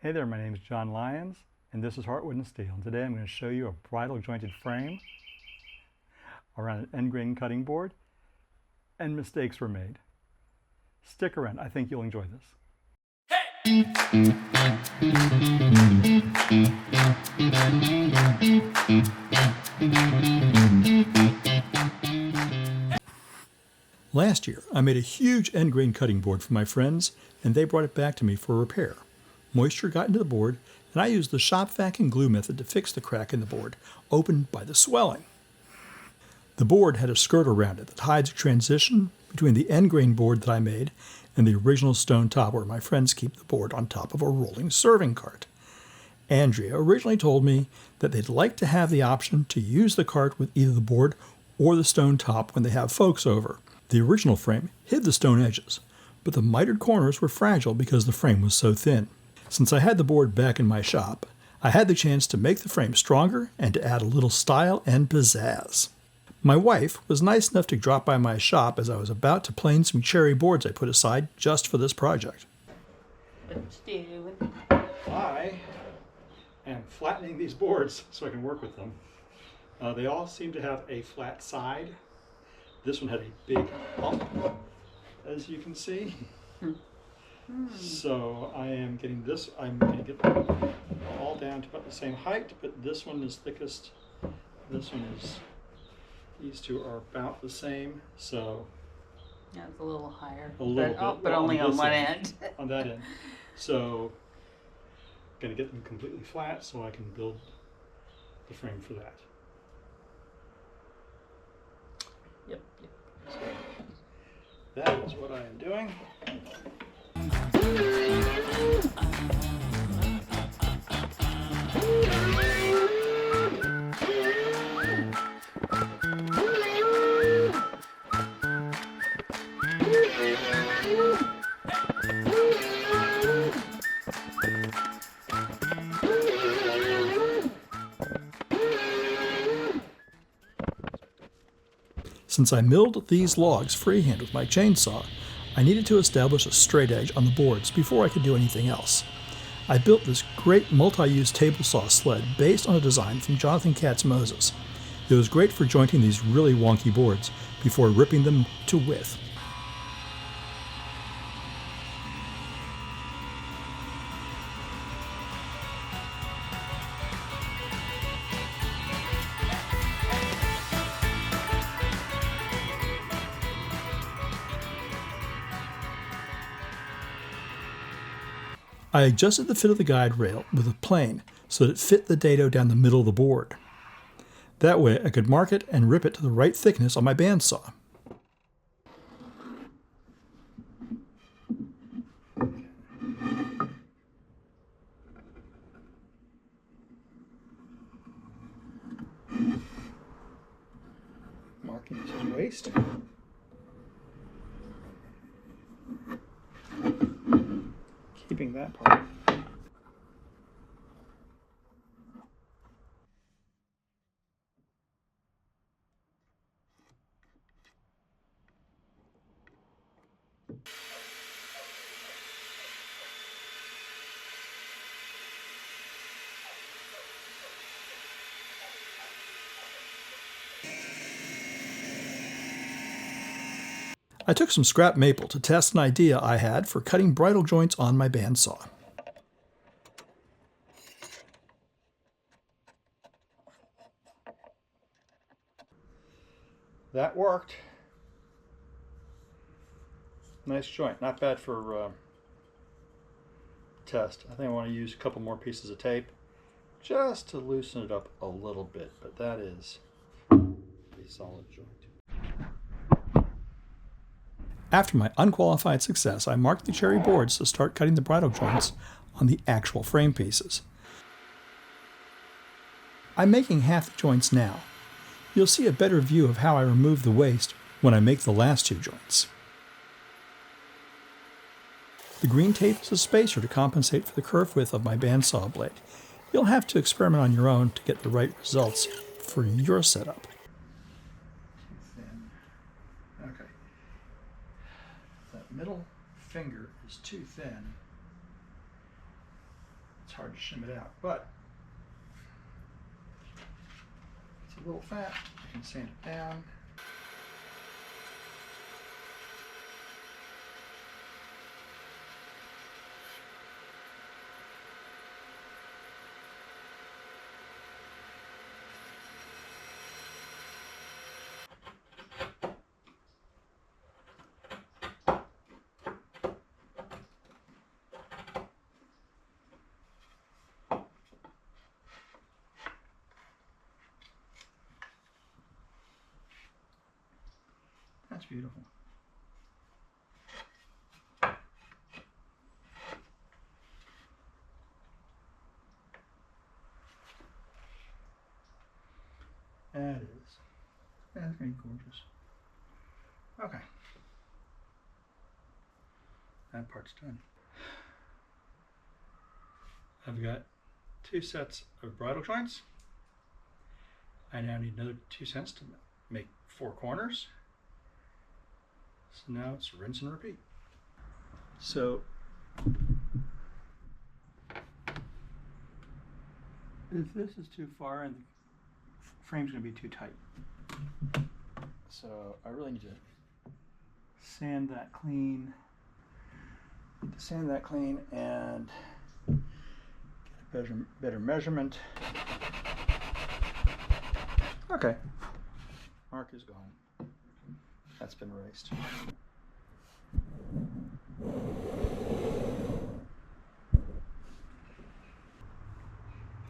Hey there, my name is John Lyons, and this is Heartwood and Steel. And today I'm going to show you a bridle jointed frame around an end grain cutting board, and mistakes were made. Stick around, I think you'll enjoy this. Last year, I made a huge end grain cutting board for my friends, and they brought it back to me for repair. Moisture got into the board, and I used the shop vac and glue method to fix the crack in the board, opened by the swelling. The board had a skirt around it that hides a transition between the end grain board that I made and the original stone top where my friends keep the board on top of a rolling serving cart. Andrea originally told me that they'd like to have the option to use the cart with either the board or the stone top when they have folks over. The original frame hid the stone edges, but the mitered corners were fragile because the frame was so thin. Since I had the board back in my shop, I had the chance to make the frame stronger and to add a little style and pizzazz. My wife was nice enough to drop by my shop as I was about to plane some cherry boards I put aside just for this project. What's doing? I am flattening these boards so I can work with them. They all seem to have a flat side. This one had a big bump, as you can see. So I am getting this, I'm going to get them all down to about the same height, but this one is thickest. This one is, these two are about the same. So Yeah, it's a little higher. a little but, bit, but well, only on this one end. on that end. So I'm going to get them completely flat so I can build the frame for that. Yep. So that is what I am doing. Since I milled these logs freehand with my chainsaw, I needed to establish a straight edge on the boards before I could do anything else. I built this great multi-use table saw sled based on a design from Jonathan Katz's Moses. It was great for jointing these really wonky boards before ripping them to width. I adjusted the fit of the guide rail with a plane so that it fit the dado down the middle of the board. That way I could mark it and rip it to the right thickness on my bandsaw. Marking his waist. Keeping that part. I took some scrap maple to test an idea I had for cutting bridle joints on my bandsaw. That worked. Nice joint, not bad for test. I think I want to use a couple more pieces of tape just to loosen it up a little bit, but that is a solid joint. After my unqualified success, I marked the cherry boards to start cutting the bridle joints on the actual frame pieces. I'm making half the joints now. You'll see a better view of how I remove the waste when I make the last two joints. The green tape is a spacer to compensate for the curve width of my bandsaw blade. You'll have to experiment on your own to get the right results for your setup. Okay. That middle finger is too thin. hard to shim it out, but it's a little fat. I can sand it down. That's beautiful. That's going to be gorgeous. Okay. That part's done. I've got 2 sets of bridle joints. I now need another 2 cents to make 4 corners. So now it's rinse and repeat. So if this is too far and the frame's going to be too tight, so I really need to sand that clean. And get a better measurement. Okay, mark is gone. That's been erased.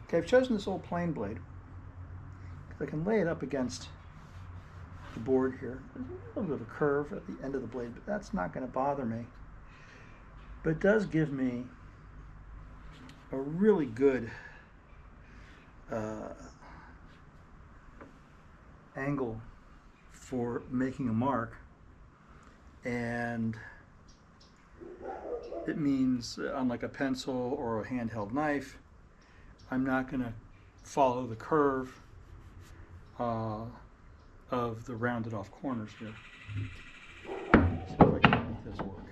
Okay, I've chosen this old plain blade because I can lay it up against the board here. There's a little bit of a curve at the end of the blade, but that's not going to bother me. But it does give me a really good angle for making a mark, and it means, unlike a pencil or a handheld knife, I'm not going to follow the curve of the rounded off corners here. See if I can make this work.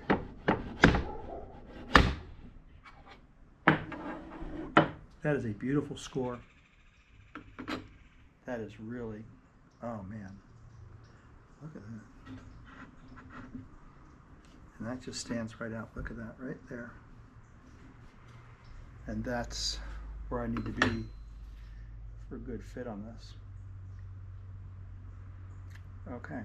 That is a beautiful score. That is really, oh man, look at that. And that just stands right out. Look at that right there. And that's where I need to be for a good fit on this. Okay.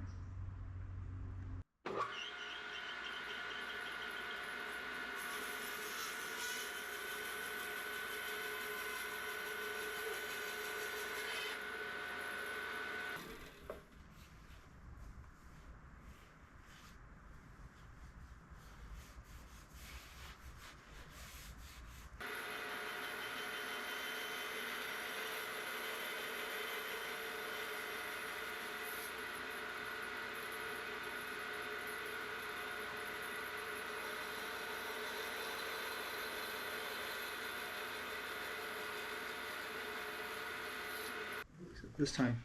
This time,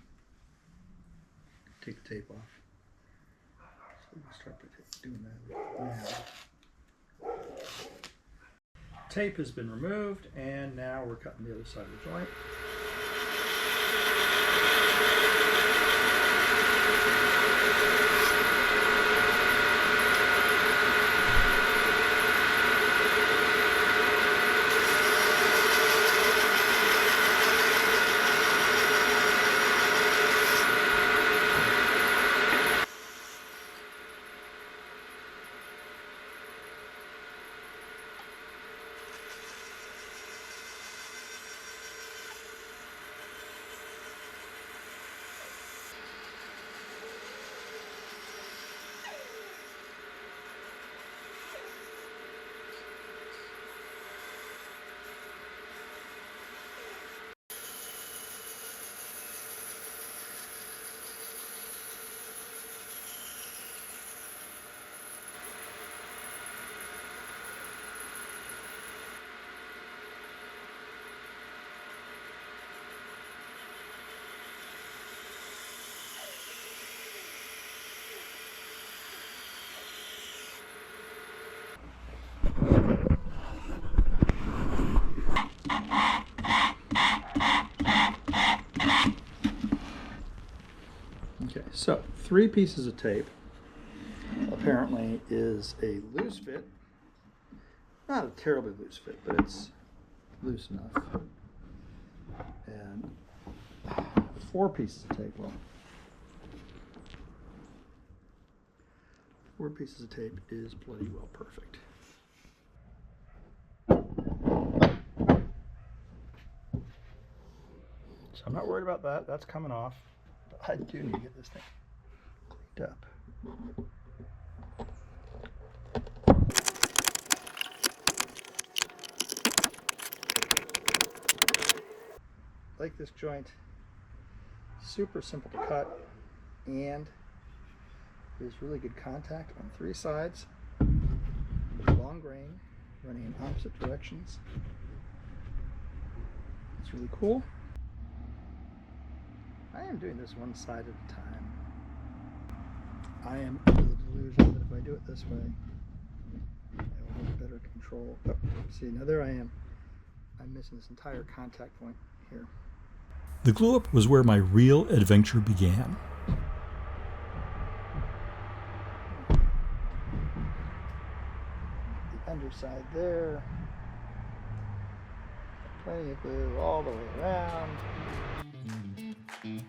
take the tape off. So we'll start by doing that now. Tape has been removed, and now we're cutting the other side of the joint. So 3 pieces of tape apparently is a loose fit. Not a terribly loose fit, but it's loose enough. And 4 pieces of tape, well, 4 pieces of tape is bloody well perfect. So I'm not worried about that. That's coming off. But I do need to get this thing cleaned up. Like this joint, super simple to cut, and there's really good contact on 3 sides. Long grain, running in opposite directions. It's really cool. I am doing this one side at a time. I am under the delusion that if I do it this way, I will have better control. Oh, see, now there I am. I'm missing this entire contact point here. The glue up was where my real adventure began. The underside there. Plenty of glue all the way around. Okay.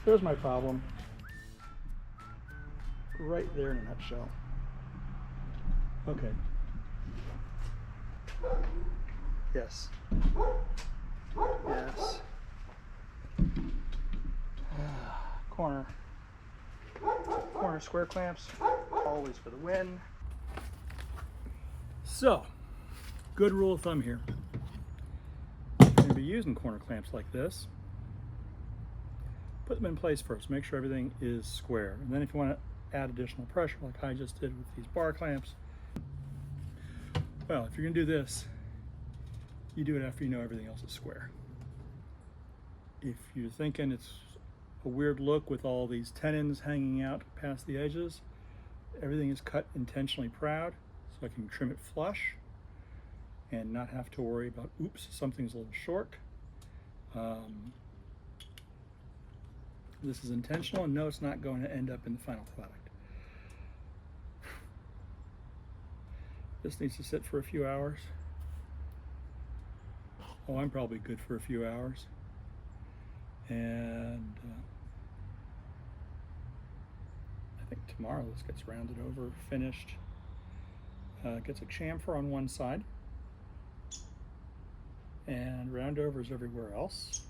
There's my problem. Right there in a nutshell. Okay. Yes. Yes. Corner square clamps, always for the win. So, good rule of thumb here. If you're going to be using corner clamps like this, put them in place first. Make sure everything is square. And then if you want to add additional pressure, like I just did with these bar clamps, well, if you're going to do this, you do it after you know everything else is square. If you're thinking it's a weird look with all these tenons hanging out past the edges, everything is cut intentionally proud so I can trim it flush and not have to worry about, oops, something's a little short. This is intentional, and no, it's not going to end up in the final product. This needs to sit for a few hours. Oh, I'm probably good for a few hours. And I think tomorrow this gets rounded over, finished. Gets a chamfer on one side, and roundovers everywhere else.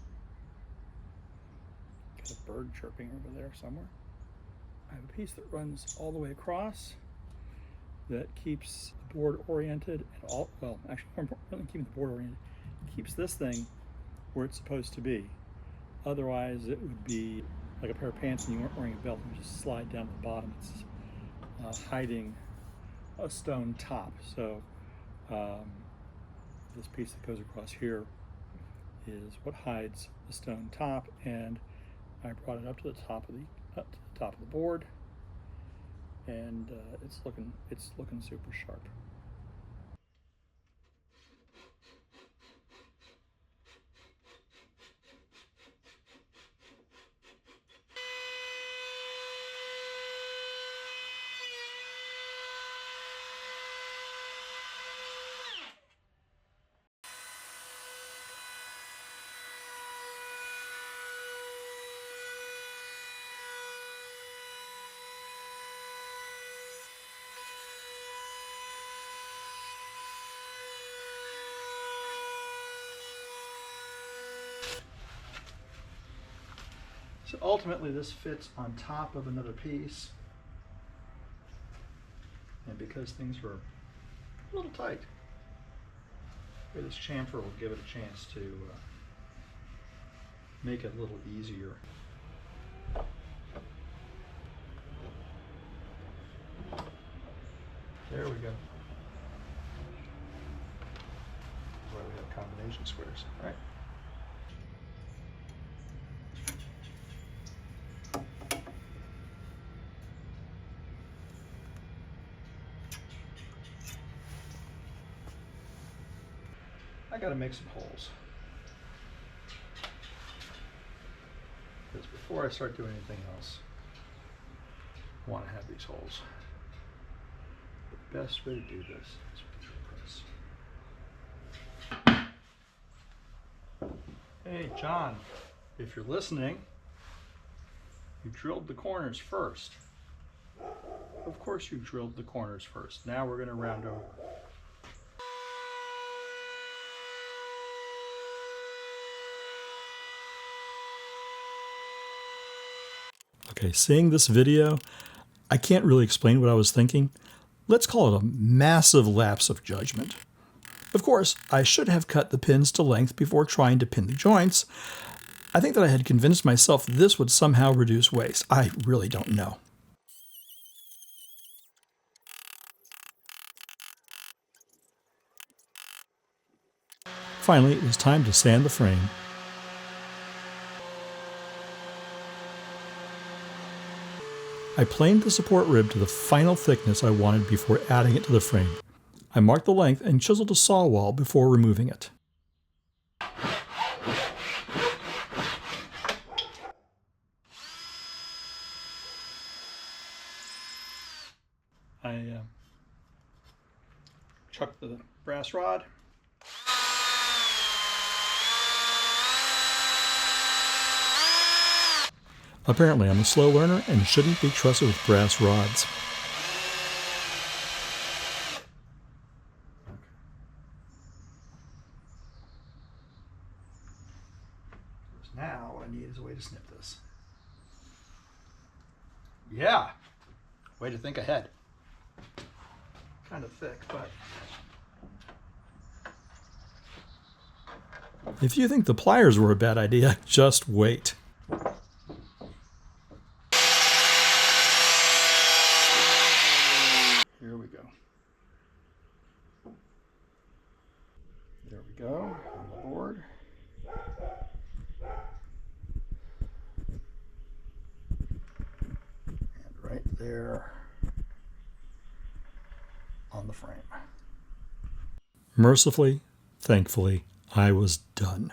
Got a bird chirping over there somewhere. I have a piece that runs all the way across that keeps the board oriented, and all, well, actually more importantly, keeping the board oriented, keeps this thing where it's supposed to be. Otherwise, it would be like a pair of pants and you weren't wearing a belt and just slide down to the bottom. It's hiding a stone top. So this piece that goes across here is what hides the stone top, and I brought it up to the top of the board, and it's looking super sharp. So ultimately this fits on top of another piece. And because things were a little tight, this chamfer will give it a chance to make it a little easier. There we go. That's why we have combination squares, right? I gotta make some holes. Because before I start doing anything else, I want to have these holes. The best way to do this is with the press. Hey John, if you're listening, you drilled the corners first. Of course you drilled the corners first. Now we're going to round over. Okay, seeing this video, I can't really explain what I was thinking. Let's call it a massive lapse of judgment. Of course, I should have cut the pins to length before trying to pin the joints. I think that I had convinced myself this would somehow reduce waste. I really don't know. Finally, it was time to sand the frame. I planed the support rib to the final thickness I wanted before adding it to the frame. I marked the length and chiseled a saw wall before removing it. I chucked the brass rod. Apparently, I'm a slow learner and shouldn't be trusted with brass rods. Now, what I need is a way to snip this. Yeah! Way to think ahead. Kind of thick, but... If you think the pliers were a bad idea, just wait. Here we go. There we go, on the board. And right there on the frame. Mercifully, thankfully, I was done.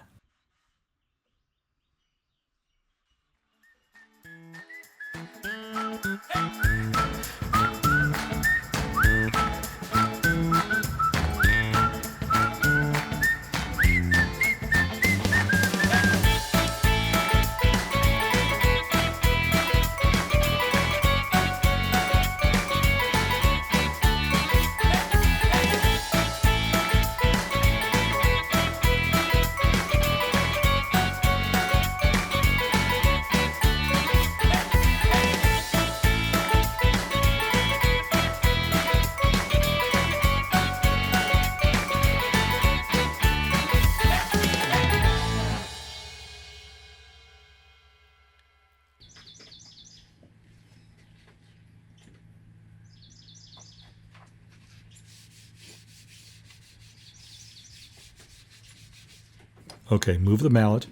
Okay, move the mallet.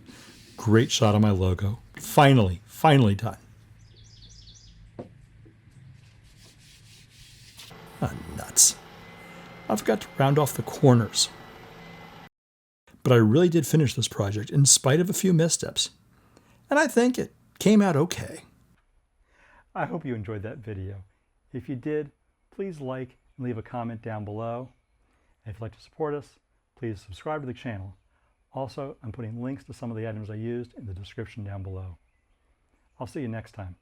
Great shot on my logo. Finally done. Ah, nuts. I forgot to round off the corners. But I really did finish this project in spite of a few missteps. And I think it came out okay. I hope you enjoyed that video. If you did, please like and leave a comment down below. And if you'd like to support us, please subscribe to the channel. Also, I'm putting links to some of the items I used in the description down below. I'll see you next time.